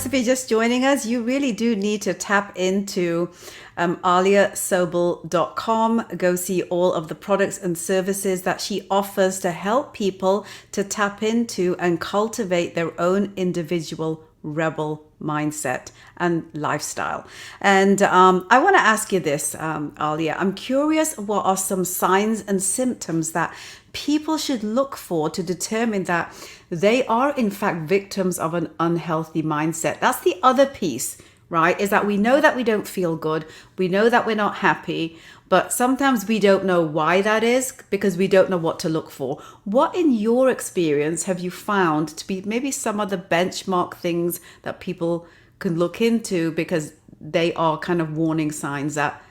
folks, if you're just joining us, you really do need to tap into aliasobel.com. Go see all of the products and services that she offers to help people to tap into and cultivate their own individual rebel mindset and lifestyle. And I want to ask you this, Alia. I'm curious, what are some signs and symptoms that people should look for to determine that they are in fact victims of an unhealthy mindset? That's the other piece, right? Is that we know that we don't feel good. We know that we're not happy, but sometimes we don't know why that is because we don't know what to look for. What in your experience have you found to be maybe some of the benchmark things that people can look into because they are kind of warning signs that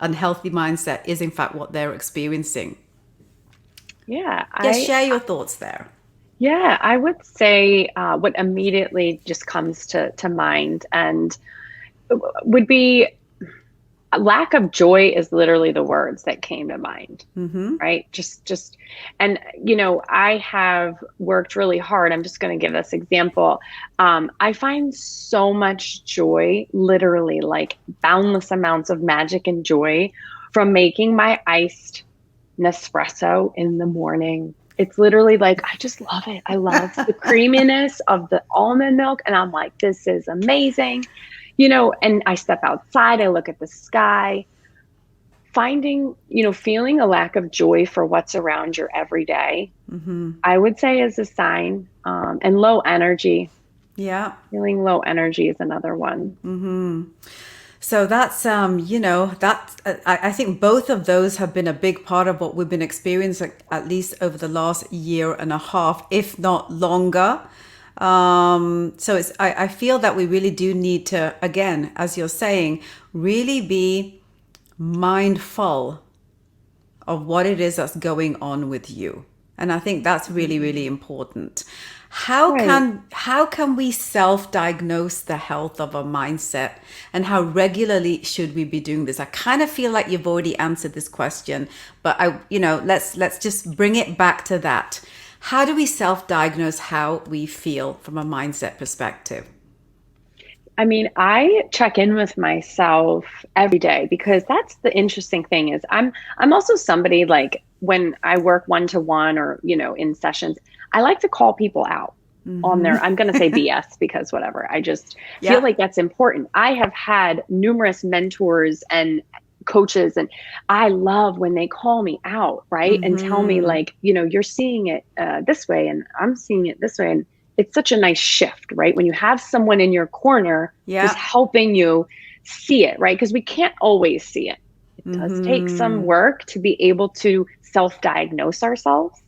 unhealthy mindset is in fact what they're experiencing? Yeah, Share your thoughts there. yeah, I would say what immediately just comes to mind and would be lack of joy is literally the words that came to mind, right? And I have worked really hard. I'm just going to give this example. I find so much joy, literally like boundless amounts of magic and joy from making my iced Nespresso in the morning. It's literally like, I just love it. I love the creaminess of the almond milk. And I'm like, this is amazing. And I step outside, I look at the sky, finding, feeling a lack of joy for what's around your everyday, I would say is a sign. And low energy. Yeah. Feeling low energy is another one. So that's, I think both of those have been a big part of what we've been experiencing, at least over the last year and a half, if not longer. I feel that we really do need to, again, as you're saying, really be mindful of what it is that's going on with you. And I think that's really, really important. How can we self-diagnose the health of a mindset, and how regularly should we be doing this? I kind of feel like you've already answered this question, but let's just bring it back to that. How do we self-diagnose how we feel from a mindset perspective? I mean, I check in with myself every day because that's the interesting thing is I'm also somebody like when I work one-to-one or, in sessions, I like to call people out on their, I'm going to say BS because whatever. I just feel like that's important. I have had numerous mentors and coaches and I love when they call me out, right? And tell me like, you're seeing it this way and I'm seeing it this way. And it's such a nice shift, right? When you have someone in your corner who's helping you see it, right? Because we can't always see it. It does take some work to be able to self-diagnose ourselves.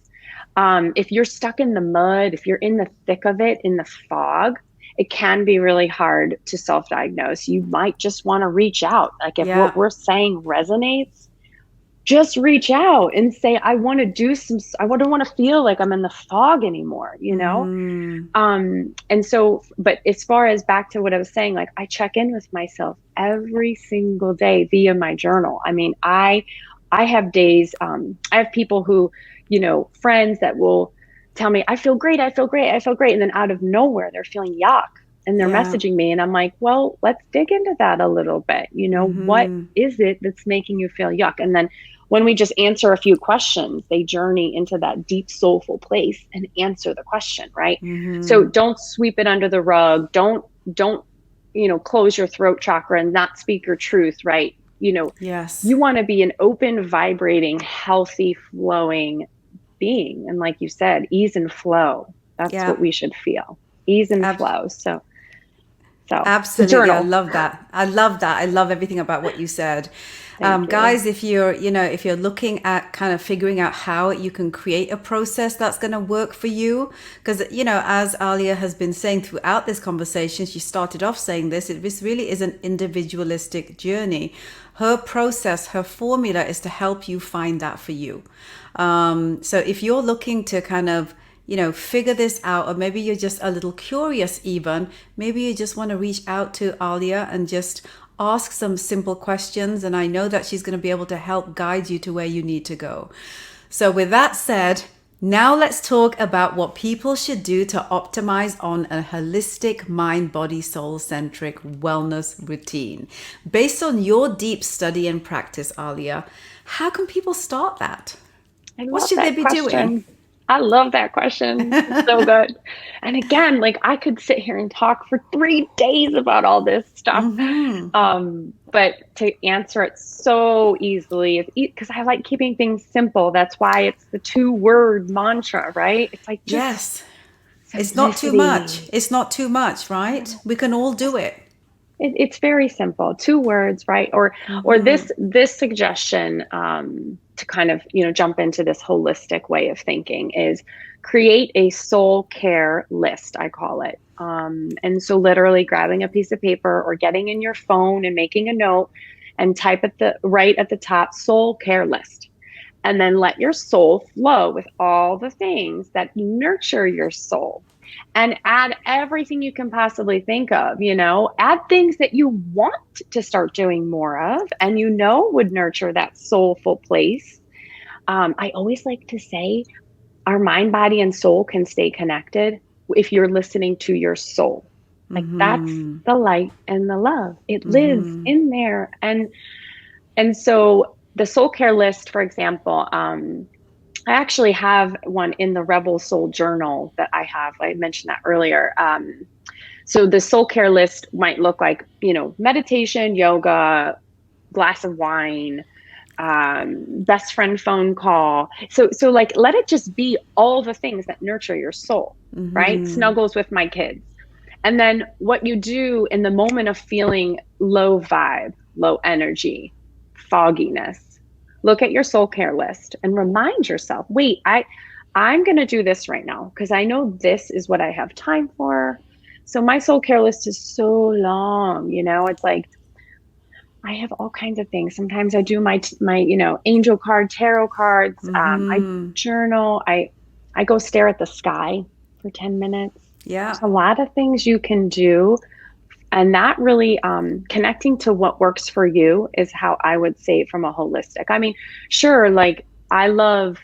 If you're stuck in the mud, if you're in the thick of it, in the fog, it can be really hard to self-diagnose. You might just want to reach out. Like if what we're saying resonates, just reach out and say, I want to do I don't want to feel like I'm in the fog anymore, And so, but as far as back to what I was saying, like I check in with myself every single day via my journal. I mean, I have days, I have people who, friends that will tell me, I feel great. And then out of nowhere, they're feeling yuck and they're messaging me. And I'm like, well, let's dig into that a little bit. What is it that's making you feel yuck? And then when we just answer a few questions, they journey into that deep soulful place and answer the question, right? So don't sweep it under the rug. Don't, close your throat chakra and not speak your truth, right? You want to be an open, vibrating, healthy, flowing being. And like you said, ease and flow. That's what we should feel. Ease and flow. So absolutely. journal. I love that. I love everything about what you said. Guys, if you're looking at kind of figuring out how you can create a process that's going to work for you, because, as Alia has been saying throughout this conversation, she started off saying this really is an individualistic journey. Her process, her formula is to help you find that for you. So if you're looking to kind of, figure this out, or maybe you're just a little curious even, maybe you just want to reach out to Alia and just ask some simple questions, and I know that she's going to be able to help guide you to where you need to go. So with that said, Now let's talk about what people should do to optimize on a holistic mind, body, soul centric wellness routine. Based on your deep study and practice, Alia, how can people start that? I What love should they that be doing? question. I love that question. It's so good. And again, like I could sit here and talk for 3 days about all this stuff. But to answer it so easily, it's because I like keeping things simple. That's why it's the 2 word mantra, right? It's like just Yes, it's not too much. simplicity. It's not too much, right? We can all do it. It's very simple, 2 words, right? Or this suggestion to kind of jump into this holistic way of thinking is create a soul care list. I call it, and so literally grabbing a piece of paper or getting in your phone and making a note and type at the right at the top soul care list, and then let your soul flow with all the things that nurture your soul and add everything you can possibly think of, add things that you want to start doing more of and would nurture that soulful place. I always like to say our mind, body, and soul can stay connected if you're listening to your soul. Like that's the light and the love. It lives in there. And so the soul care list, for example, I actually have one in the Rebel Soul Journal that I have. I mentioned that earlier. So the soul care list might look like, meditation, yoga, glass of wine, best friend phone call. So like, let it just be all the things that nurture your soul, right? Snuggles with my kids. And then what you do in the moment of feeling low vibe, low energy, fogginess, look at your soul care list and remind yourself, wait, I'm going to do this right now because I know this is what I have time for. So my soul care list is so long, it's like I have all kinds of things. Sometimes I do my angel card, tarot cards. I journal. I go stare at the sky for 10 minutes. Yeah. There's a lot of things you can do. And that really connecting to what works for you is how I would say it from a holistic. I mean, sure, like I love,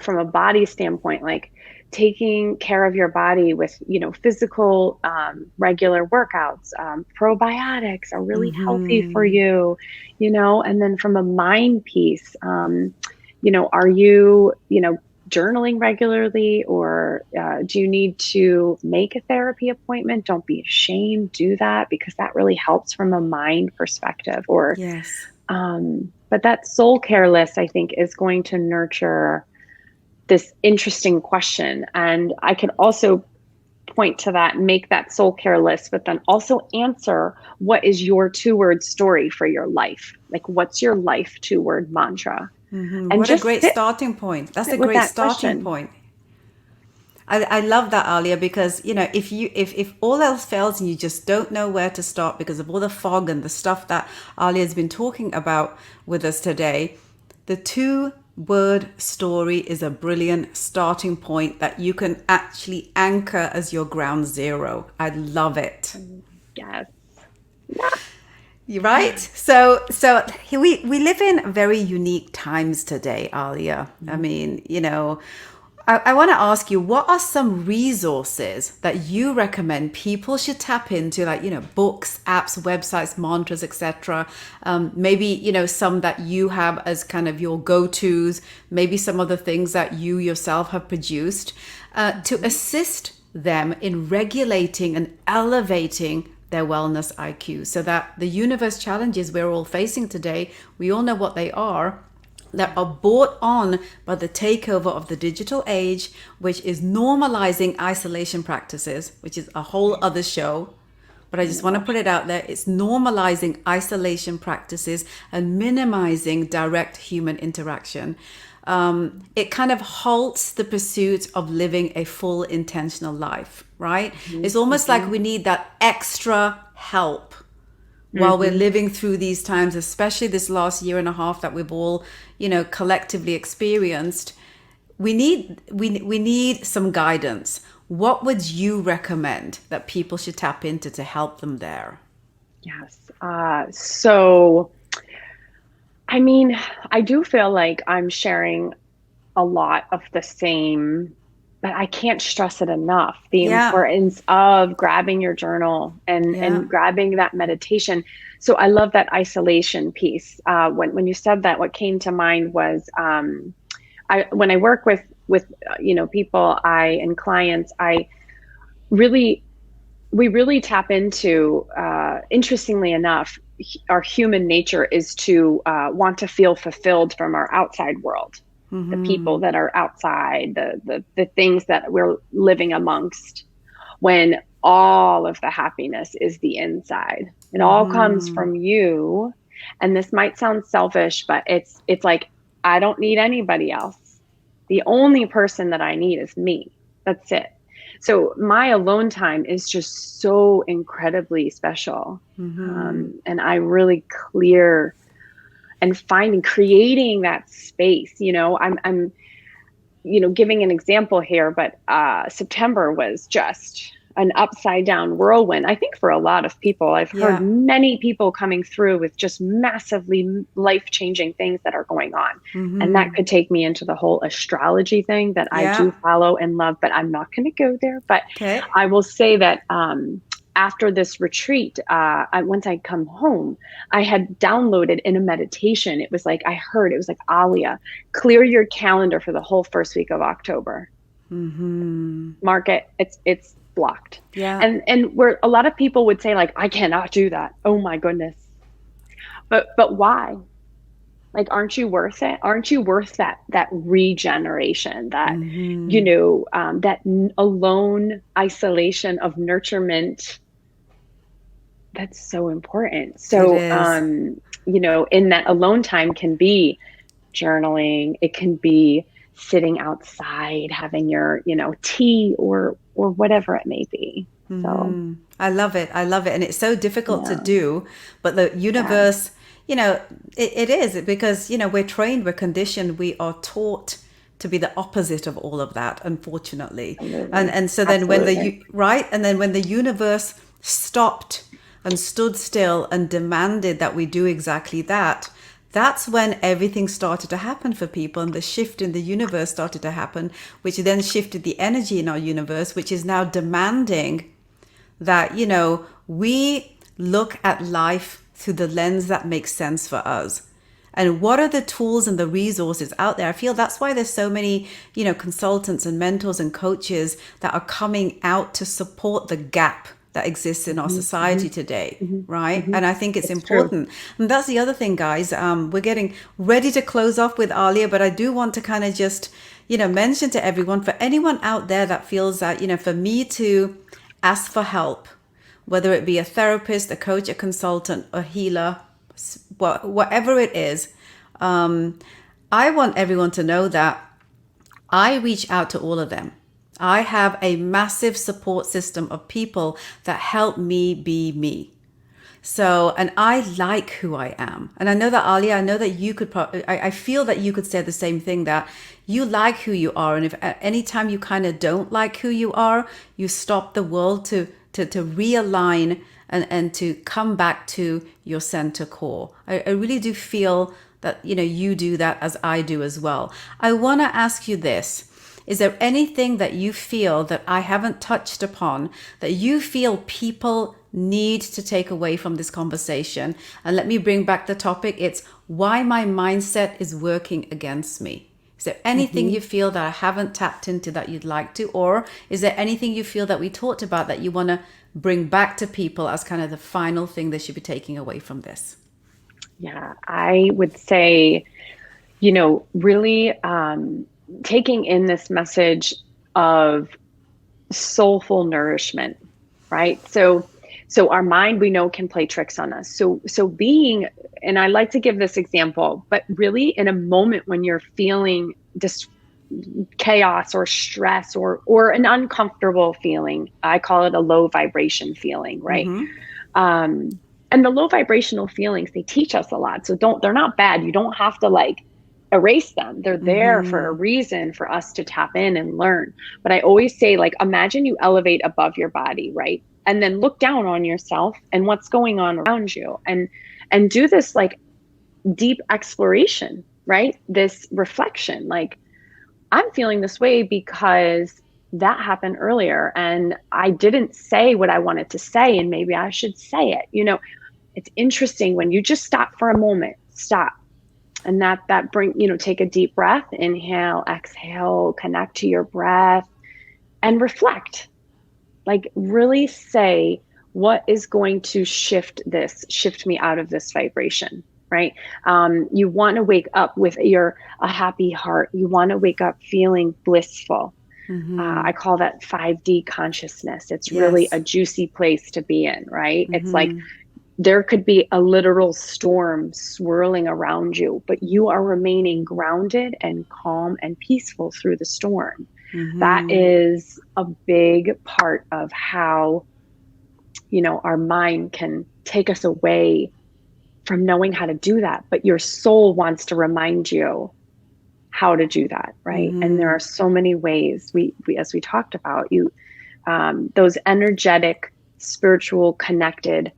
from a body standpoint, like taking care of your body with, physical, regular workouts. Probiotics are really healthy for you, and then from a mind piece, are you, journaling regularly, or do you need to make a therapy appointment? Don't be ashamed. Do that because that really helps from a mind perspective. Or, Yes. But that soul care list, I think, is going to nurture this interesting question. And I could also point to that, make that soul care list, but then also answer what is your 2 word story for your life? Like, what's your life 2 word mantra? And What a just great starting point. That's a with great that starting question. point. I love that, Alia, because if all else fails and you just don't know where to start because of all the fog and the stuff that Alia has been talking about with us today, the 2 word story is a brilliant starting point that you can actually anchor as your ground zero. I love it. Yes. You're right. So we live in very unique times today, Alia. I mean, I want to ask you, what are some resources that you recommend people should tap into, like, books, apps, websites, mantras, etc. Maybe, some that you have as kind of your go-tos, maybe some of the things that you yourself have produced to assist them in regulating and elevating their wellness IQ, so that the universe challenges we're all facing today, we all know what they are, that are brought on by the takeover of the digital age, which is normalizing isolation practices, which is a whole other show. But I just want to put it out there. It's normalizing isolation practices and minimizing direct human interaction. It kind of halts the pursuit of living a full intentional life, right? It's almost like we need that extra help while we're living through these times, especially this last year and a half that we've all, collectively experienced. We need some guidance. What would you recommend that people should tap into to help them there? Yes. So, I mean, I do feel like I'm sharing a lot of the same, but I can't stress it enough. The Yeah. importance of grabbing your journal Yeah. and grabbing that meditation. So I love that isolation piece. When you said that, what came to mind was when I work with people and clients, I really we really tap into, interestingly enough, our human nature is to want to feel fulfilled from our outside world, the people that are outside, the things that we're living amongst, when all of the happiness is the inside. It all comes from you. And this might sound selfish, but it's like, I don't need anybody else. The only person that I need is me. That's it. So my alone time is just so incredibly special. And I really clear and creating that space. I'm giving an example here, but September was just an upside down whirlwind. I think for a lot of people, I've heard Yeah. many people coming through with just massively life-changing things that are going on. And that could take me into the whole astrology thing that I Yeah. do follow and love, but I'm not going to go there. But Okay. I will say that after this retreat, once I'd come home, I had downloaded in a meditation. It was like, it was like, Alia, clear your calendar for the whole first week of October. Mark it. It's blocked. Yeah. And where a lot of people would say, like, I cannot do that. Oh my goodness. But why? Like, aren't you worth it? Aren't you worth that regeneration, that alone isolation of nurturement? That's so important. It So is. in that alone time can be journaling, it can be sitting outside having your tea or whatever it may be. So I love it. I love it. And it's so difficult to yeah. do, but the Yeah, universe, it is because, we're trained, we're conditioned, we are taught to be the opposite of all of that, unfortunately. And absolutely. and so then Absolutely. right? And then when the universe stopped and stood still and demanded that we do exactly that, that's when everything started to happen for people, and the shift in the universe started to happen, which then shifted the energy in our universe, which is now demanding that, we look at life through the lens that makes sense for us. And what are the tools and the resources out there? I feel that's why there's so many, consultants and mentors and coaches that are coming out to support the gap that exists in our society today, right? And I think it's It's true. important. And that's the other thing, guys. We're getting ready to close off with Alia, but I do want to kind of just, mention to everyone, for anyone out there that feels that, for me to ask for help, whether it be a therapist, a coach, a consultant, a healer, whatever it is, I want everyone to know that I reach out to all of them. I have a massive support system of people that help me be me. So, and I like who I am. And I know that, Alia, I know that you could I feel that you could say the same thing, that you like who you are. And if at any time you kind of don't like who you are, you stop the world to realign and to come back to your center core. I really do feel that, you do that, as I do as well. I want to ask you this. Is there anything that you feel that I haven't touched upon that you feel people need to take away from this conversation? And let me bring back the topic. It's why my mindset is working against me. Is there anything you feel that I haven't tapped into that you'd like to? Or is there anything you feel that we talked about that you want to bring back to people as kind of the final thing they should be taking away from this? Yeah, I would say, really taking in this message of soulful nourishment, right? So our mind, we know, can play tricks on us. So being, and I like to give this example, but really in a moment when you're feeling this chaos or stress or an uncomfortable feeling, I call it a low vibration feeling, right? And the low vibrational feelings, they teach us a lot. So they're not bad. You don't have to like erase them. They're there for a reason, for us to tap in and learn. But I always say, like, imagine you elevate above your body, right? And then look down on yourself and what's going on around you, and do this like deep exploration, right? This reflection, like, I'm feeling this way because that happened earlier and I didn't say what I wanted to say, and maybe I should say it. It's interesting when you just stop for a moment, stop. And that bring, take a deep breath, inhale, exhale, connect to your breath and reflect. Like really say, what is going to shift me out of this vibration, right? You want to wake up with a happy heart. You want to wake up feeling blissful. I call that 5D consciousness. It's really Yes. a juicy place to be in, right? It's like there could be a literal storm swirling around you, but you are remaining grounded and calm and peaceful through the storm. That is a big part of how, our mind can take us away from knowing how to do that. But your soul wants to remind you how to do that, right? And there are so many ways we as we talked about, those energetic, spiritual, connected,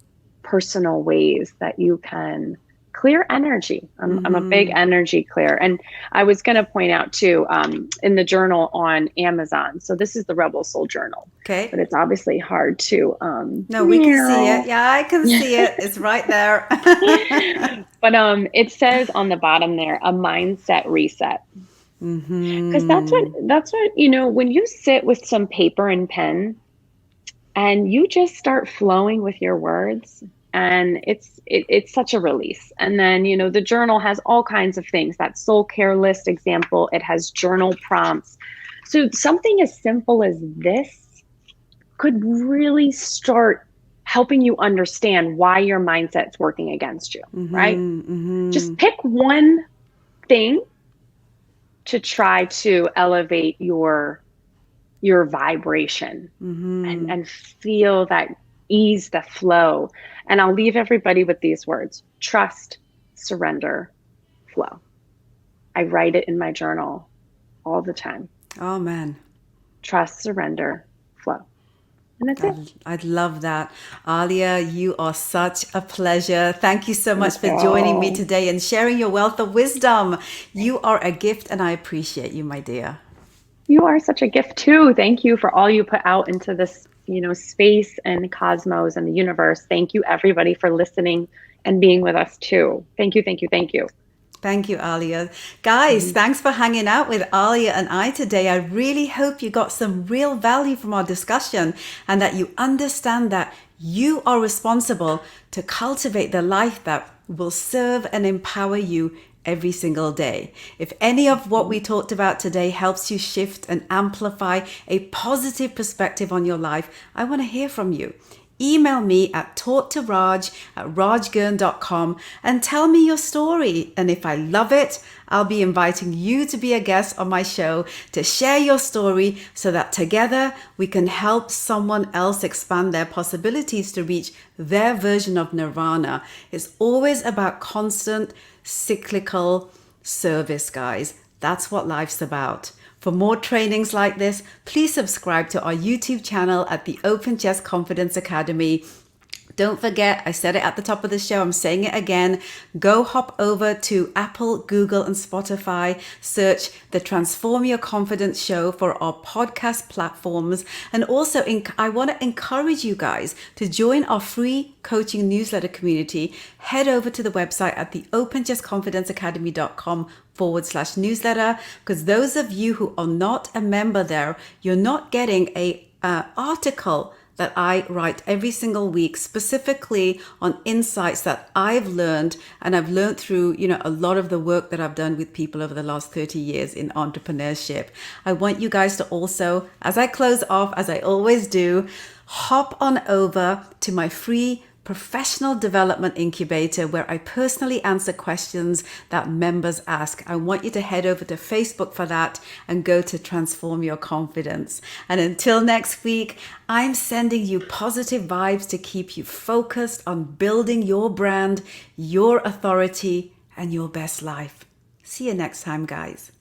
personal ways that you can clear energy. I'm a big energy clear. And I was going to point out too, in the journal on Amazon. So this is the Rebel Soul Journal, Okay. but it's obviously hard to, No, we can see it. Yeah, I can see it. It's right there. but it says on the bottom there, a mindset reset. Because that's what, when you sit with some paper and pen and you just start flowing with your words, and it's such a release. And then, the journal has all kinds of things. That soul care list example, it has journal prompts. So something as simple as this could really start helping you understand why your mindset's working against you, right? Just pick one thing to try to elevate your vibration and feel that ease, the flow. And I'll leave everybody with these words: trust, surrender, flow. I write it in my journal all the time. Oh, man. Trust, surrender, flow. And that's it. I'd love that. Alia, you are such a pleasure. Thank you so much for joining me today and sharing your wealth of wisdom. You are a gift and I appreciate you, my dear. You are such a gift too. Thank you for all you put out into this, space and cosmos and the universe. Thank you everybody for listening and being with us too. Thank you, thank you, thank you. Thank you, Alia. Guys, thanks for hanging out with Alia and I today. I really hope you got some real value from our discussion and that you understand that you are responsible to cultivate the life that will serve and empower you every single day. If any of what we talked about today helps you shift and amplify a positive perspective on your life, I want to hear from you. Email me at talktoraj@rajgurn.com and tell me your story. And if I love it, I'll be inviting you to be a guest on my show to share your story so that together we can help someone else expand their possibilities to reach their version of nirvana. It's always about constant cyclical service, guys. That's what life's about. For more trainings like this, please subscribe to our YouTube channel at the Open Chest Confidence Academy. Don't forget, I said it at the top of the show, I'm saying it again. Go hop over to Apple, Google, and Spotify. Search the Transform Your Confidence show for our podcast platforms. And also, I want to encourage you guys to join our free coaching newsletter community. Head over to the website at the openchestconfidenceacademy.com/newsletter. Because those of you who are not a member there, you're not getting a article that I write every single week, specifically on insights that I've learned, and I've learned through, a lot of the work that I've done with people over the last 30 years in entrepreneurship. I want you guys to also, as I close off, as I always do, hop on over to my free professional development incubator where I personally answer questions that members ask. I want you to head over to Facebook for that and go to Transform Your Confidence. And until next week, I'm sending you positive vibes to keep you focused on building your brand, your authority, and your best life. See you next time, guys.